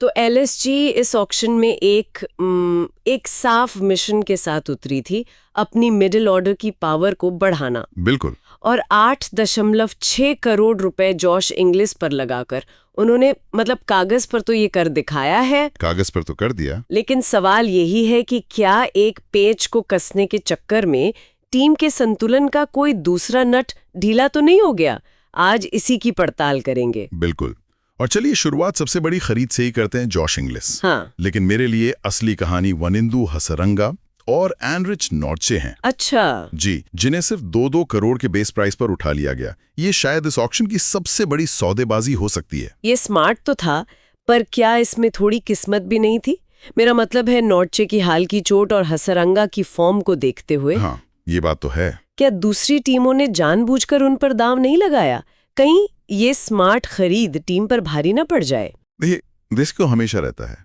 तो एलएसजी इस ऑक्शन में एक साफ मिशन के साथ उतरी थी, अपनी मिडिल ऑर्डर की पावर को बढ़ाना। बिल्कुल। और 8.6 करोड़ रुपए जॉश इंग्लिस पर लगाकर उन्होंने कागज पर तो ये कर दिखाया है, कागज पर तो कर दिया, लेकिन सवाल यही है कि क्या एक पेच को कसने के चक्कर में टीम के संतुलन का कोई दूसरा नट ढीला तो नहीं हो गया? आज इसी की पड़ताल करेंगे। बिल्कुल। और चलिए शुरुआत सबसे बड़ी खरीद से ही करते हैं, जॉश इंग्लिस। हाँ। लेकिन मेरे लिए असली कहानी वनिंदु हसरंगा और एनरिच नॉर्डचे हैं। अच्छा जी, जिन्हें सिर्फ 2-2 करोड़ के बेस प्राइस पर उठा लिया गया। ये शायद इस ऑक्शन की सबसे बड़ी सौदेबाजी हो सकती है। ये स्मार्ट तो था, पर क्या इसमें थोड़ी किस्मत भी नहीं थी? मेरा मतलब है, नॉर्डचे की हाल की चोट और हसरंगा की फॉर्म को देखते हुए। हाँ, ये बात तो है। क्या दूसरी टीमों ने जानबूझकर उन पर दांव नहीं लगाया? कहीं ये स्मार्ट खरीद टीम पर भारी न पड़ जाए। देखिए, रिस्क तो हमेशा रहता है।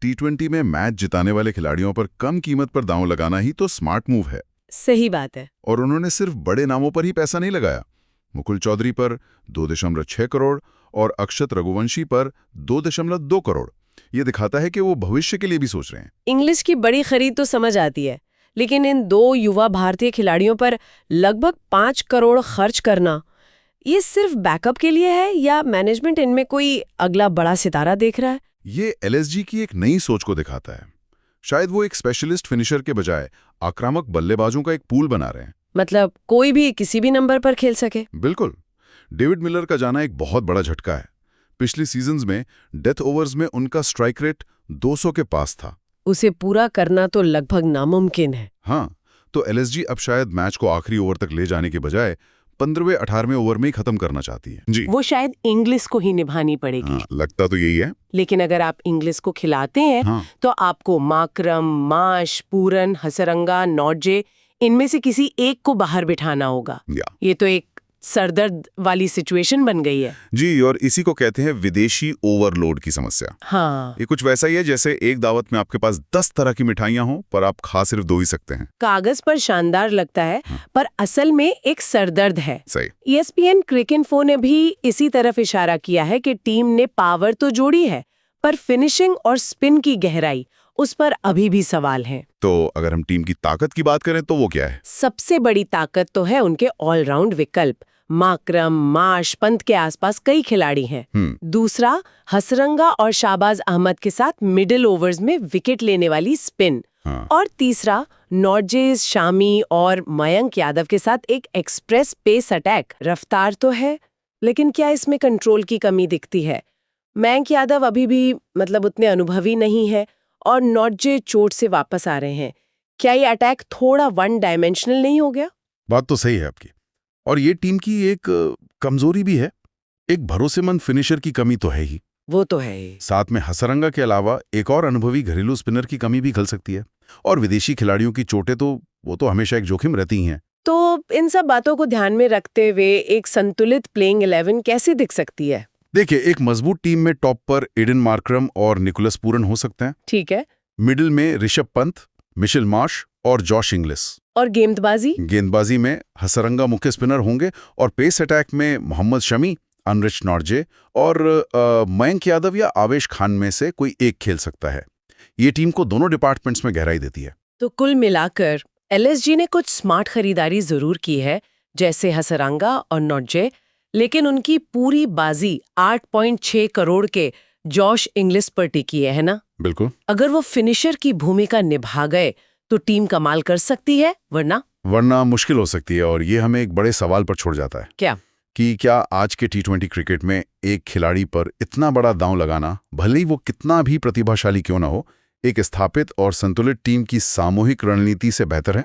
T20 में मैच जिताने वाले खिलाड़ियों पर कम कीमत पर दांव लगाना ही तो स्मार्ट मूव है। सही बात है। और उन्होंने सिर्फ बड़े नामों पर ही पैसा नहीं लगाया। मुकुल चौधरी पर 2.6 करोड़ और अक्षत रघुवंशी पर 2.2 करोड़। ये दिखाता है कि वो भविष्य के लिए भी सोच रहे हैं। इंग्लिश की बड़ी खरीद तो समझ आती है, लेकिन इन 2 युवा भारतीय खिलाड़ियों पर लगभग 5 करोड़ खर्च करना, ये सिर्फ बैकअप के लिए है या मैनेजमेंट इनमें कोई अगला बड़ा सितारा देख रहा है? ये एलएसजी की एक नई सोच को दिखाता है। शायद वो एक स्पेशलिस्ट फिनिशर के बजाय आक्रामक बल्लेबाजों का एक पूल बना रहे हैं। मतलब कोई भी किसी भी नंबर पर खेल सके। बिल्कुल। डेविड मिलर का जाना एक बहुत बड़ा झटका है। पिछली सीजन्स में डेथ ओवर्स में उनका स्ट्राइक रेट 200 के पास था। उसे पूरा करना तो लगभग नामुमकिन है। हाँ, तो एलएसजी अब शायद मैच को आखिरी ओवर तक ले जाने के बजाय 15वें-18वें ओवर में ही खत्म करना चाहती है। जी, वो शायद इंग्लिस को ही निभानी पड़ेगी। हाँ, लगता तो यही है। लेकिन अगर आप इंग्लिस को खिलाते हैं, हाँ, तो आपको माकरम, माश, पूरन, हसरंगा, नॉर्डजे, इनमें से किसी एक को बाहर बिठाना होगा। ये तो एक सरदर्द वाली सिचुएशन बन गई है। जी, और इसी को कहते हैं विदेशी ओवरलोड की समस्या। हाँ, ये कुछ वैसा ही है जैसे एक दावत में आपके पास 10 तरह की मिठाइयां हों, पर आप खा सिर्फ 2 ही सकते हैं। कागज पर शानदार लगता है, पर असल में एक सरदर्द है। सही। ESPN क्रिकइन्फो ने भी इसी तरफ इशारा किया है कि टीम ने पावर तो जोड़ी है, पर फिनिशिंग और स्पिन की गहराई, उस पर अभी भी सवाल हैं। तो अगर हम टीम की ताकत की बात करें तो वो क्या है? सबसे बड़ी ताकत तो है उनके ऑलराउंड विकल्प। माकरम, माश, पंत के आसपास कई खिलाड़ी हैं। दूसरा, हसरंगा और शाहबाज अहमद के साथ मिडिल ओवर्स में विकेट लेने वाली स्पिन। और तीसरा, नॉर्डजेस, शामी और मयंक यादव के साथ एक एक्सप्रेस पेस अटैक। रफ्तार तो है, लेकिन क्या इसमें कंट्रोल की कमी दिखती है? मयंक यादव अभी भी उतने अनुभवी नहीं है, और नॉर्डजे चोट से वापस आ रहे हैं। क्या ये अटैक थोड़ा वन डायमेंशनल नहीं हो गया? बात तो सही है आपकी। और ये टीम की एक कमजोरी भी है। एक भरोसेमंद फिनिशर की कमी तो है ही। वो तो है ही। साथ में हसरंगा के अलावा एक और अनुभवी घरेलू स्पिनर की कमी भी खल सकती है। और विदेशी खिलाड़ियों की चोटें तो वो तो हमेशा एक जोखिम रहती ही हैं। तो इन सब बातों को ध्यान में रखते हुए एक संतुलित प्लेइंग 11 कैसे दिख सकती है? देखिए, एक मजबूत टीम में टॉप पर एडन मार्करम और निकोलस पूरन हो सकते हैं। ठीक है। मिडिल में ऋषभ पंत, मिशेल मार्श और जॉश इंग्लिस। और गेंदबाजी में हसरंगा मुख्य स्पिनर होंगे, और पेस अटैक में मोहम्मद शमी, एनरिच नॉर्डजे और मयंक यादव या आवेश खान में से कोई एक खेल सकता है। ये टीम को दोनों डिपार्टमेंट्स में गहराई देती है। तो कुल मिलाकर एलएसजी ने कुछ स्मार्ट खरीदारी जरूर की है, जैसे हसरंगा और नॉर्डजे, लेकिन उनकी पूरी बाजी 8.6 करोड़ के जॉश इंग्लिस पर टिकी है ना? बिल्कुल। अगर वो फिनिशर की भूमिका निभा गए तो टीम कमाल कर सकती है, वरना मुश्किल हो सकती है। और ये हमें एक बड़े सवाल पर छोड़ जाता है। क्या आज के T20 क्रिकेट में एक खिलाड़ी पर इतना बड़ा दांव लगाना, भले ही वो कितना भी प्रतिभाशाली क्यों ना हो, एक स्थापित और संतुलित टीम की सामूहिक रणनीति से बेहतर है?